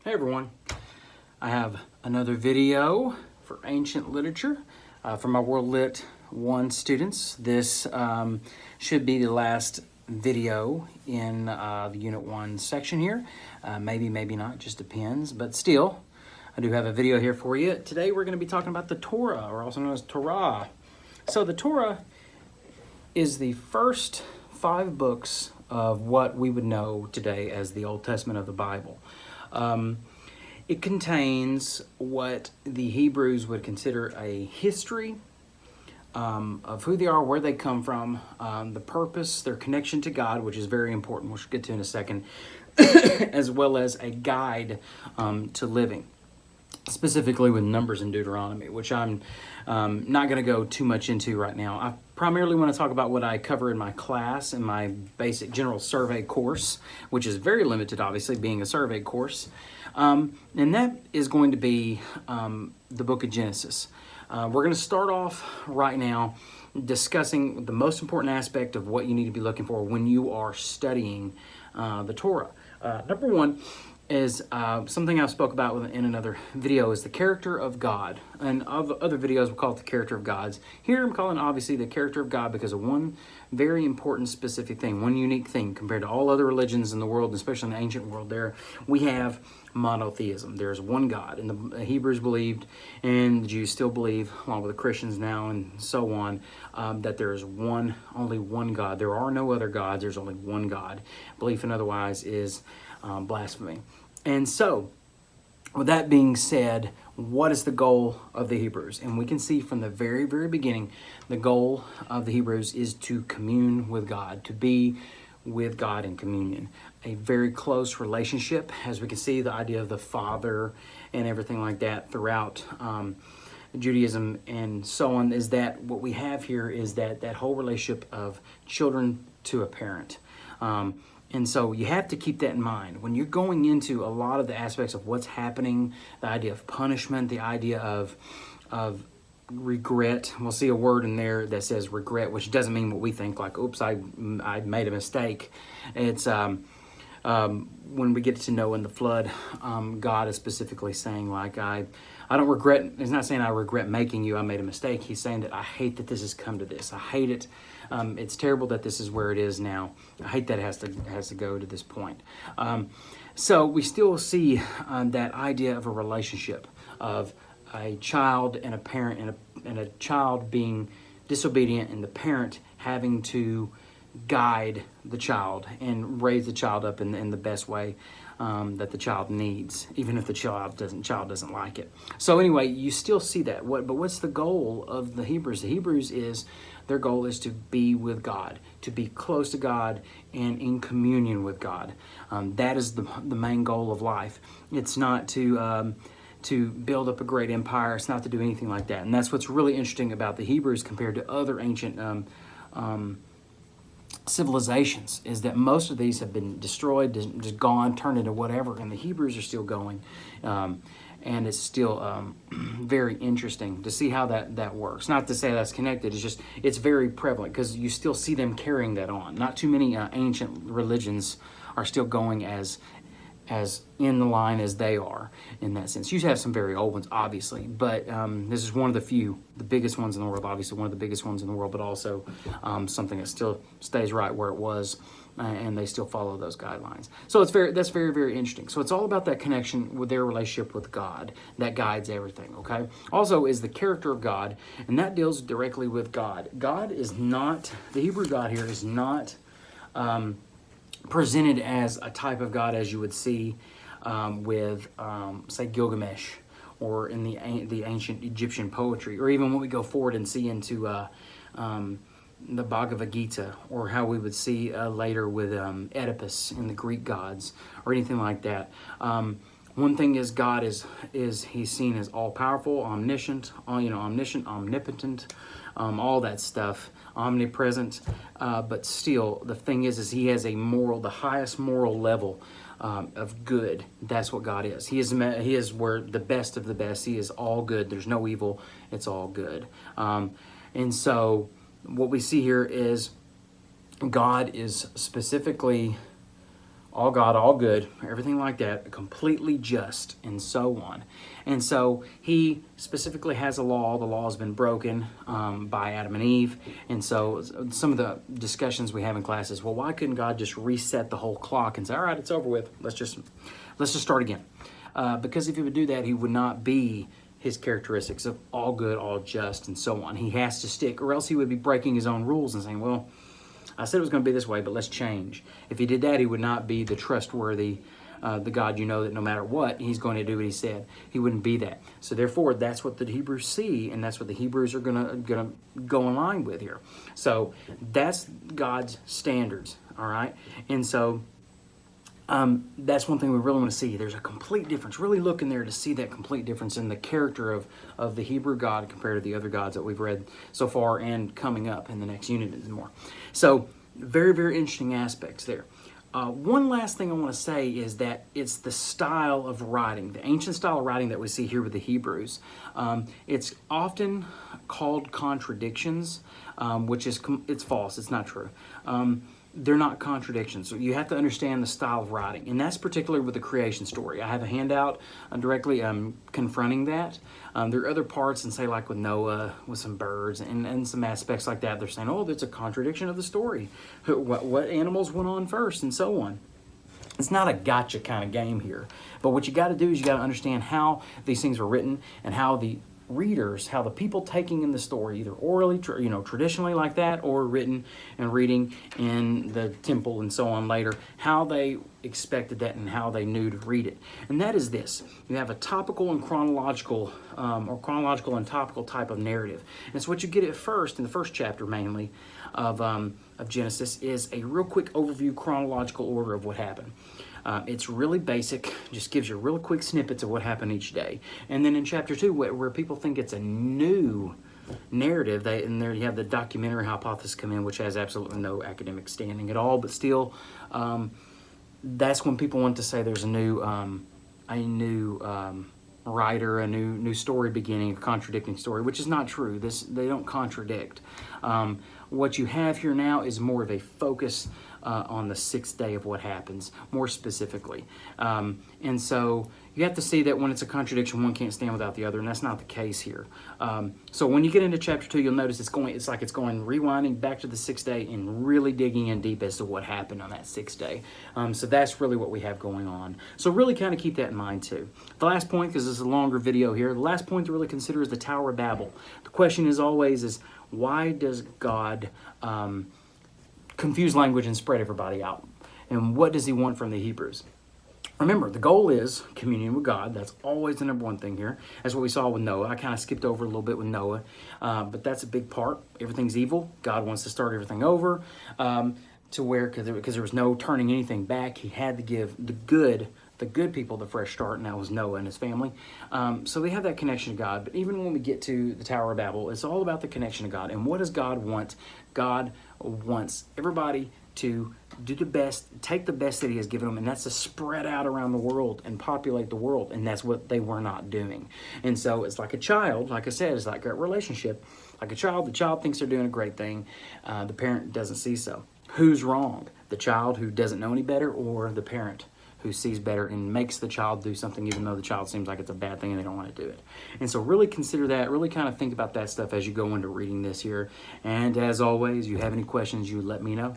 Hey everyone, I have another video for ancient literature for my World Lit 1 students. This should be the last video in the Unit 1 section here. Maybe, maybe not, just depends, but still, I do have a video here for you. Today we're going to be talking about the Torah, or also known as Torah. So the Torah is the first 5 books of what we would know today as the Old Testament of the Bible. It contains what the Hebrews would consider a history of who they are, where they come from, the purpose, their connection to God, which is very important, which we'll get to in a second, as well as a guide to living, specifically with Numbers and Deuteronomy, which I'm not going to go too much into right now. I primarily want to talk about what I cover in my class, in my basic general survey course, which is very limited, obviously, being a survey course. And that is going to be the book of Genesis. We're going to start off right now discussing the most important aspect of what you need to be looking for when you are studying the Torah. Number one is something I spoke about in another video, is the character of God. And of other videos, we'll call it the character of God's. Here I'm calling obviously the character of God because of one very important specific thing, one unique thing compared to all other religions in the world, especially in the ancient world. There we have monotheism. There's one God, and the Hebrews believed, and the Jews still believe, along with the Christians now and so on, that there is only one God. There are no other gods. There's only one God. Belief in otherwise is blasphemy. And so, with that being said, what is the goal of the Hebrews? And we can see from the very, very beginning, the goal of the Hebrews is to commune with God, to be with God in communion. A very close relationship, as we can see, the idea of the Father and everything like that throughout Judaism and so on, is that what we have here is that whole relationship of children to a parent. And so you have to keep that in mind. When you're going into a lot of the aspects of what's happening, the idea of punishment, the idea of regret. We'll see a word in there that says regret, which doesn't mean what we think, like, oops, I made a mistake. It's when we get to Noah and the flood, God is specifically saying, like, I don't regret, he's not saying I regret making you, I made a mistake. He's saying that I hate that this has come to this. I hate it. It's terrible that this is where it is now. I hate that it has to go to this point. So we still see that idea of a relationship of a child and a parent, and a child being disobedient, and the parent having to guide the child and raise the child up in the best way that the child needs, even if the child doesn't like it. So anyway, you still see that. But what's the goal of the Hebrews? The Hebrews their goal is to be with God, to be close to God and in communion with God. That is the main goal of life. It's not to build up a great empire. It's not to do anything like that. And that's what's really interesting about the Hebrews compared to other ancient civilizations, is that most of these have been destroyed, just gone, turned into whatever, and the Hebrews are still going. And it's still very interesting to see how that works. Not to say that's connected, it's very prevalent because you still see them carrying that on. Not too many ancient religions are still going as in the line as they are in that sense. You have some very old ones, obviously, but this is one of the few, the biggest ones in the world, obviously one of the biggest ones in the world, but also something that still stays right where it was, and they still follow those guidelines. So that's very, very interesting. So it's all about that connection with their relationship with God that guides everything, okay? Also is the character of God, and that deals directly with God. God is not, the Hebrew God here is not presented as a type of God as you would see with, say, Gilgamesh, or in the ancient Egyptian poetry, or even when we go forward and see into the Bhagavad Gita, or how we would see later with Oedipus in the Greek gods, or anything like that. One thing is God is he's seen as all-powerful, omniscient, omnipotent, all that stuff, omnipresent. But still, the thing is he has the highest moral level of good. That's what God is. He is where the best of the best. He is all good. There's no evil. It's all good. And so what we see here is God is specifically all God, all good, everything like that, completely just, and so on. And so he specifically has a law. The law has been broken by Adam and Eve. And so some of the discussions we have in class is, well, why couldn't God just reset the whole clock and say, all right, it's over with. Let's just start again. Because if he would do that, he would not be his characteristics of all good, all just, and so on. He has to stick, or else he would be breaking his own rules and saying, well, I said it was going to be this way, but let's change. If he did that, he would not be the trustworthy, the God you know that no matter what, he's going to do what he said. He wouldn't be that. So therefore, that's what the Hebrews see, and that's what the Hebrews are going to go in line with here. So that's God's standards, all right? And so that's one thing we really want to see. There's a complete difference. Really look in there to see that complete difference in the character of the Hebrew God compared to the other gods that we've read so far and coming up in the next unit and more. So very, very interesting aspects there. One last thing I want to say is that it's the style of writing, the ancient style of writing that we see here with the Hebrews. It's often called contradictions, which is it's false. It's not true. They're not contradictions. So you have to understand the style of writing. And that's particularly with the creation story. I have a handout directly confronting that. There are other parts, and say like with Noah, with some birds, and some aspects like that. They're saying, oh, that's a contradiction of the story. What animals went on first, and so on. It's not a gotcha kind of game here. But what you got to do is you got to understand how these things were written and how the readers, how the people taking in the story, either orally, traditionally like that, or written and reading in the temple and so on later, how they expected that and how they knew to read it. And that is this: you have a topical and chronological, or chronological and topical type of narrative. And so what you get at first, in the first chapter mainly, of Genesis, is a real quick overview, chronological order of what happened. It's really basic, just gives you real quick snippets of what happened each day. And then in chapter 2, where people think it's a new narrative, and there you have the documentary hypothesis come in, which has absolutely no academic standing at all, but still, that's when people want to say there's a new writer, a new story beginning, a contradicting story, which is not true. They don't contradict. What you have here now is more of a focus on the sixth day of what happens, more specifically. And so you have to see that when it's a contradiction, one can't stand without the other, and that's not the case here. So when you get into chapter 2, you'll notice it's going rewinding back to the sixth day and really digging in deep as to what happened on that sixth day. So that's really what we have going on. So really kind of keep that in mind too. The last point, because this is a longer video here, the last point to really consider is the Tower of Babel. The question is always why does God confuse language and spread everybody out? And what does he want from the Hebrews? Remember, the goal is communion with God. That's always the number one thing here. That's what we saw with Noah. I kind of skipped over a little bit with Noah, but that's a big part. Everything's evil. God wants to start everything over to where, because there was no turning anything back, he had to give the good people the fresh start, and that was Noah and his family. So they have that connection to God. But even when we get to the Tower of Babel, it's all about the connection to God. And what does God want? God wants everybody to do the best, take the best that he has given them, and that's to spread out around the world and populate the world, and that's what they were not doing. And so it's like a child, like I said, it's like a relationship. Like a child, the child thinks they're doing a great thing. The parent doesn't see so. Who's wrong? The child who doesn't know any better, or the parent who sees better and makes the child do something even though the child seems like it's a bad thing and they don't want to do it? And so really consider that, really kind of think about that stuff as you go into reading this here. And as always, you have any questions, you let me know.